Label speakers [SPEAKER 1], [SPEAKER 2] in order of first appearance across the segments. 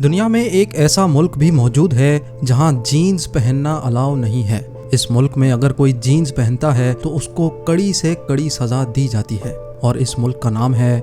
[SPEAKER 1] دنیا میں ایک ایسا ملک بھی موجود ہے جہاں جینز پہننا الاؤ نہیں ہے۔ اس ملک میں اگر کوئی جینز پہنتا ہے تو اس کو کڑی سے کڑی سزا دی جاتی ہے، اور اس ملک کا نام ہے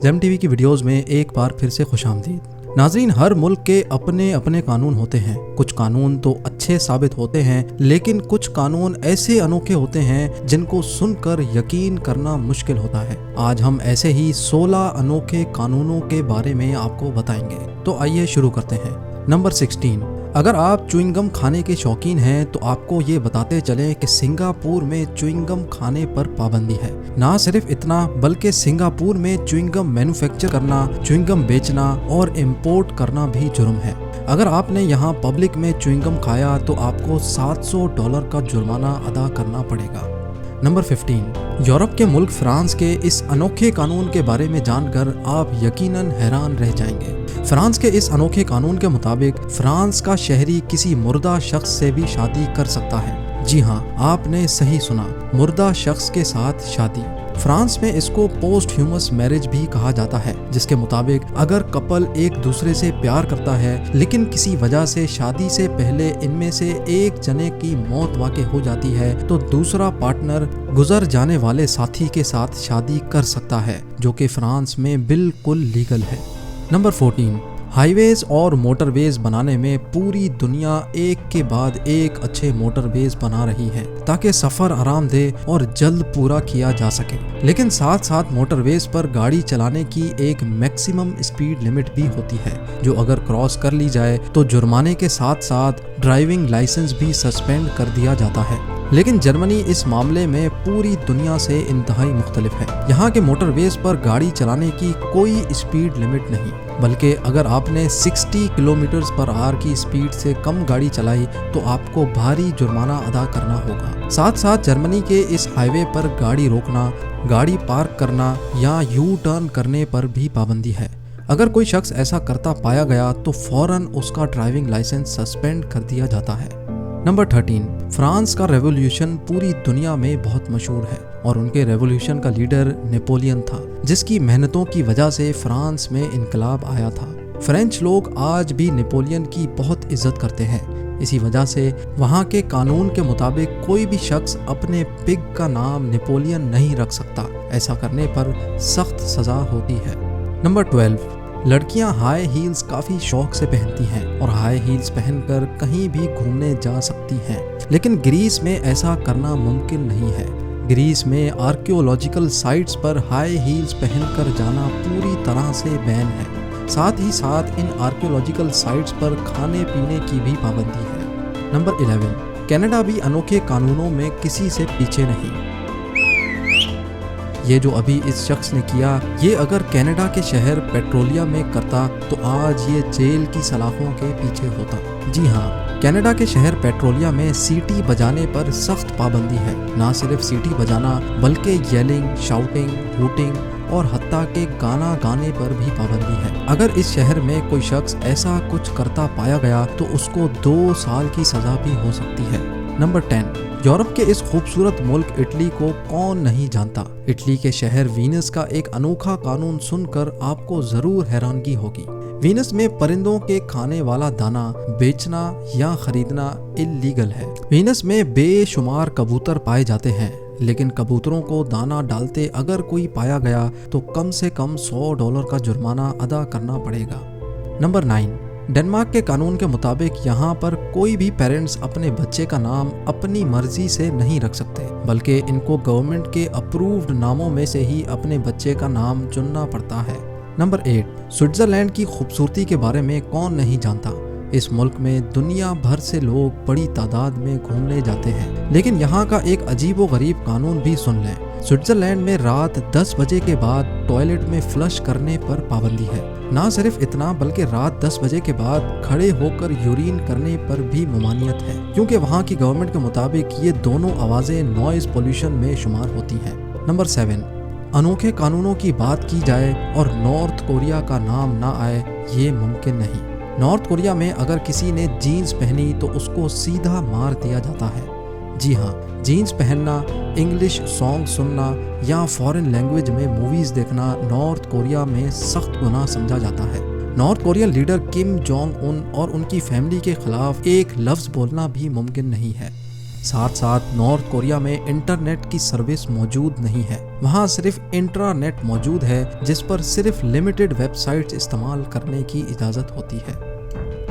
[SPEAKER 1] زیم ٹی وی کی ویڈیوز میں ایک بار پھر سے خوش آمدید۔ ناظرین، ہر ملک کے اپنے اپنے قانون ہوتے ہیں۔ کچھ قانون تو اچھے ثابت ہوتے ہیں، لیکن کچھ قانون ایسے انوکھے ہوتے ہیں جن کو سن کر یقین کرنا مشکل ہوتا ہے۔ آج ہم ایسے ہی 16 انوکھے قانونوں کے بارے میں آپ کو بتائیں گے، تو آئیے شروع کرتے ہیں۔ نمبر 16، اگر آپ چوئنگ گم کھانے کے شوقین ہیں تو آپ کو یہ بتاتے چلیں کہ سنگاپور میں چوئنگ گم کھانے پر پابندی ہے۔ نہ صرف اتنا بلکہ سنگاپور میں چوئنگ گم مینوفیکچر کرنا، چوئنگ گم بیچنا اور امپورٹ کرنا بھی جرم ہے۔ اگر آپ نے یہاں پبلک میں چوئنگ گم کھایا تو آپ کو $700 کا جرمانہ ادا کرنا پڑے گا۔ نمبر 15، یورپ کے ملک فرانس کے اس انوکھے قانون کے بارے میں جان کر آپ یقیناً حیران رہ جائیں گے۔ فرانس کے اس انوکھے قانون کے مطابق فرانس کا شہری کسی مردہ شخص سے بھی شادی کر سکتا ہے۔ جی ہاں، آپ نے صحیح سنا، مردہ شخص کے ساتھ شادی۔ فرانس میں اس کو پوسٹ ہیومس میرج بھی کہا جاتا ہے، جس کے مطابق اگر کپل ایک دوسرے سے پیار کرتا ہے لیکن کسی وجہ سے شادی سے پہلے ان میں سے ایک جنے کی موت واقع ہو جاتی ہے تو دوسرا پارٹنر گزر جانے والے ساتھی کے ساتھ شادی کر سکتا ہے، جو کہ فرانس میں بالکل لیگل ہے۔ نمبر 14، ہائی ویز اور موٹر ویز بنانے میں پوری دنیا ایک کے بعد ایک اچھے موٹر ویز بنا رہی ہے تاکہ سفر آرام دہ اور جلد پورا کیا جا سکے، لیکن ساتھ ساتھ موٹر ویز پر گاڑی چلانے کی ایک میکسیمم اسپیڈ لمٹ بھی ہوتی ہے، جو اگر کراس کر لی جائے تو جرمانے کے ساتھ ساتھ ڈرائیونگ لائسنس بھی سسپینڈ کر دیا جاتا ہے۔ لیکن جرمنی اس معاملے میں پوری دنیا سے انتہائی مختلف ہے۔ یہاں کے موٹر ویز پر گاڑی چلانے کی کوئی اسپیڈ لمٹ نہیں، بلکہ اگر آپ نے 60 km/h کی اسپیڈ سے کم گاڑی چلائی تو آپ کو بھاری جرمانہ ادا کرنا ہوگا۔ ساتھ ساتھ جرمنی کے اس ہائی وے پر گاڑی روکنا، گاڑی پارک کرنا یا یو ٹرن کرنے پر بھی پابندی ہے۔ اگر کوئی شخص ایسا کرتا پایا گیا تو فوراً اس کا ڈرائیونگ لائسنس سسپینڈ کر دیا جاتا ہے۔ نمبر 13، فرانس کا ریولیوشن پوری دنیا میں بہت مشہور ہے، اور ان کے ریولیوشن کا لیڈر نیپولین تھا، جس کی محنتوں کی وجہ سے فرانس میں انقلاب آیا تھا۔ فرینچ لوگ آج بھی نیپولین کی بہت عزت کرتے ہیں، اسی وجہ سے وہاں کے قانون کے مطابق کوئی بھی شخص اپنے پگ کا نام نیپولین نہیں رکھ سکتا، ایسا کرنے پر سخت سزا ہوتی ہے۔ نمبر 12، لڑکیاں ہائی ہیلز کافی شوق سے پہنتی ہیں اور ہائی ہیلز پہن کر کہیں بھی گھومنے جا سکتی ہیں، لیکن گریس میں ایسا کرنا ممکن نہیں ہے۔ گریس میں آرکیولوجیکل سائٹس پر ہائی ہیلز پہن کر جانا پوری طرح سے بین ہے۔ ساتھ ہی ساتھ ان آرکیولوجیکل سائٹس پر کھانے پینے کی بھی پابندی ہے۔ نمبر 11، کینیڈا بھی انوکھے قانونوں میں کسی سے پیچھے نہیں۔ یہ جو ابھی اس شخص نے کیا، یہ اگر کینیڈا کے شہر پیٹرولیا میں کرتا تو آج یہ جیل کی سلاخوں کے پیچھے ہوتا۔ جی ہاں، کینیڈا کے شہر پیٹرولیا میں سیٹی بجانے پر سخت پابندی ہے۔ نہ صرف سیٹی بجانا بلکہ ییلنگ، شاؤٹنگ، ہوٹنگ اور حتیٰ کہ گانا گانے پر بھی پابندی ہے۔ اگر اس شہر میں کوئی شخص ایسا کچھ کرتا پایا گیا تو اس کو 2 سال کی سزا بھی ہو سکتی ہے۔ نمبر 10، یورپ کے اس خوبصورت ملک اٹلی کو کون نہیں جانتا۔ اٹلی کے شہر وینس کا ایک انوکھا قانون سن کر آپ کو ضرور حیرانگی ہوگی۔ وینس میں پرندوں کے کھانے والا دانہ بیچنا یا خریدنا اللیگل ہے۔ وینس میں بے شمار کبوتر پائے جاتے ہیں، لیکن کبوتروں کو دانہ ڈالتے اگر کوئی پایا گیا تو کم سے کم $100 کا جرمانہ ادا کرنا پڑے گا۔ نمبر 9، ڈنمارک کے قانون کے مطابق یہاں پر کوئی بھی پیرنٹس اپنے بچے کا نام اپنی مرضی سے نہیں رکھ سکتے، بلکہ ان کو گورنمنٹ کے اپرووڈ ناموں میں سے ہی اپنے بچے کا نام چننا پڑتا ہے۔ نمبر 8، سوئٹزرلینڈ کی خوبصورتی کے بارے میں کون نہیں جانتا۔ اس ملک میں دنیا بھر سے لوگ بڑی تعداد میں گھومنے جاتے ہیں، لیکن یہاں کا ایک عجیب و غریب قانون بھی سن لیں۔ سوئٹزرلینڈ میں رات 10 بجے کے بعد ٹوائلٹ میں فلش کرنے پر پابندی ہے۔ نہ صرف اتنا بلکہ رات 10 بجے کے بعد کھڑے ہو کر یورین کرنے پر بھی ممانعت ہے، کیونکہ وہاں کی گورنمنٹ کے مطابق یہ دونوں آوازیں نوائز پولیوشن میں شمار ہوتی ہیں۔ نمبر 7، انوکھے قانونوں کی بات کی جائے اور نارتھ کوریا کا نام نہ آئے، یہ ممکن نہیں۔ نارتھ کوریا میں اگر کسی نے جینز پہنی تو اس کو سیدھا مار دیا جاتا ہے۔ جی ہاں، جینز پہننا، انگلش سانگ سننا یا فارن لینگویج میں موویز دیکھنا نارتھ کوریا میں سخت گناہ سمجھا جاتا ہے۔ North Korean leader Kim Jong Un اور ان کی فیملی کے خلاف ایک لفظ بولنا بھی ممکن نہیں ہے۔ ساتھ ساتھ نارتھ کوریا میں انٹرنیٹ کی سروس موجود نہیں ہے، وہاں صرف انٹرانیٹ موجود ہے جس پر صرف لمیٹڈ ویب سائٹس استعمال کرنے کی اجازت ہوتی ہے۔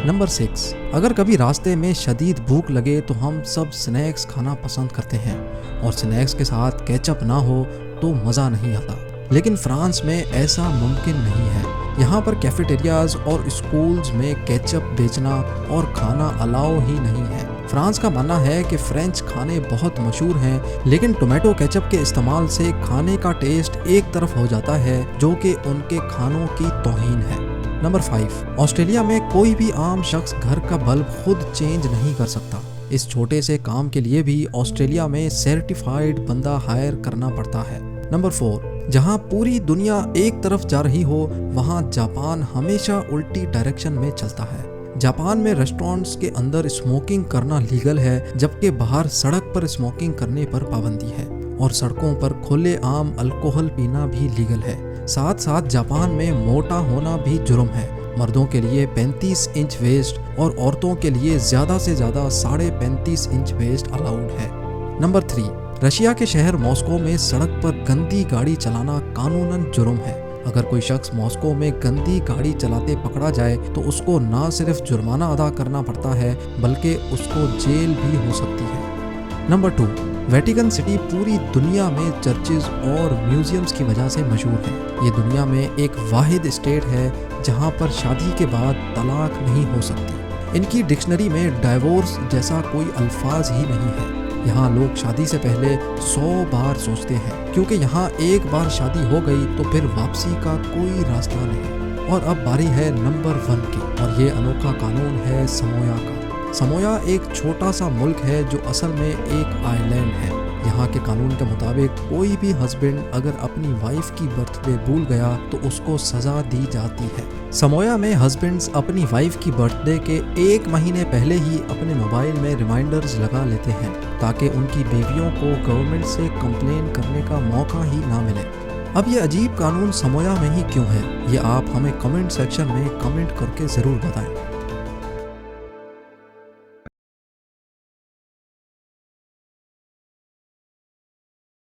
[SPEAKER 1] نمبر 6، اگر کبھی راستے میں شدید بھوک لگے تو ہم سب سنیکس کھانا پسند کرتے ہیں، اور سنیکس کے ساتھ کیچپ نہ ہو تو مزہ نہیں آتا، لیکن فرانس میں ایسا ممکن نہیں ہے۔ یہاں پر کیفیٹیریاز اور اسکولز میں کیچپ بیچنا اور کھانا الاؤ ہی نہیں ہے۔ فرانس کا ماننا ہے کہ فرینچ کھانے بہت مشہور ہیں، لیکن ٹومیٹو کیچپ کے استعمال سے کھانے کا ٹیسٹ ایک طرف ہو جاتا ہے، جو کہ ان کے کھانوں کی توہین ہے۔ نمبر 5، آسٹریلیا میں کوئی بھی عام شخص گھر کا بلب خود چینج نہیں کر سکتا۔ اس چھوٹے سے کام کے لیے بھی آسٹریلیا میں سرٹیفائیڈ بندہ ہائر کرنا پڑتا ہے۔ نمبر 4، جہاں پوری دنیا ایک طرف جا رہی ہو وہاں جاپان ہمیشہ الٹی ڈائریکشن میں چلتا ہے۔ جاپان میں ریسٹورانٹس کے اندر اسموکنگ کرنا لیگل ہے، جبکہ باہر سڑک پر اسموکنگ کرنے پر پابندی ہے، اور سڑکوں پر کھلے عام الکوہل پینا بھی لیگل ہے۔ ساتھ ساتھ جاپان میں موٹا ہونا بھی جرم ہے۔ مردوں کے لیے 35 انچ ویسٹ اور عورتوں کے لیے زیادہ سے زیادہ 35.5 انچ ویسٹ الاؤڈ ہے۔ نمبر 3، رشیا کے شہر ماسکو میں سڑک پر گندی گاڑی چلانا قانوناً جرم ہے۔ اگر کوئی شخص ماسکو میں گندی گاڑی چلاتے پکڑا جائے تو اس کو نہ صرف جرمانہ ادا کرنا پڑتا ہے بلکہ اس کو جیل بھی ہو سکتی ہے۔ نمبر 2، ویٹیکن سٹی پوری دنیا میں چرچز اور میوزیمز کی وجہ سے مشہور ہے۔ یہ دنیا میں ایک واحد اسٹیٹ ہے جہاں پر شادی کے بعد طلاق نہیں ہو سکتی۔ ان کی ڈکشنری میں ڈائیورس جیسا کوئی الفاظ ہی نہیں ہے۔ یہاں لوگ شادی سے پہلے 100 بار سوچتے ہیں، کیونکہ یہاں ایک بار شادی ہو گئی تو پھر واپسی کا کوئی راستہ نہیں۔ اور اب باری ہے نمبر 1 کی، اور یہ انوکھا قانون ہے سمویا کا۔ سمویا ایک چھوٹا سا ملک ہے جو اصل میں ایک آئی لینڈ ہے۔ یہاں کے قانون کے مطابق کوئی بھی ہسبینڈ اگر اپنی وائف کی برتھ ڈے بھول گیا تو اس کو سزا دی جاتی ہے۔ سمویا میں ہسبینڈز اپنی وائف کی برتھ ڈے کے 1 مہینے پہلے ہی اپنے موبائل میں ریمائنڈرز لگا لیتے ہیں تاکہ ان کی بیویوں کو گورنمنٹ سے کمپلین کرنے کا موقع ہی نہ ملے۔ اب یہ عجیب قانون سمویا میں ہی کیوں ہے، یہ آپ ہمیں کمنٹ سیکشن میں کمنٹ کر کے ضرور بتائیں۔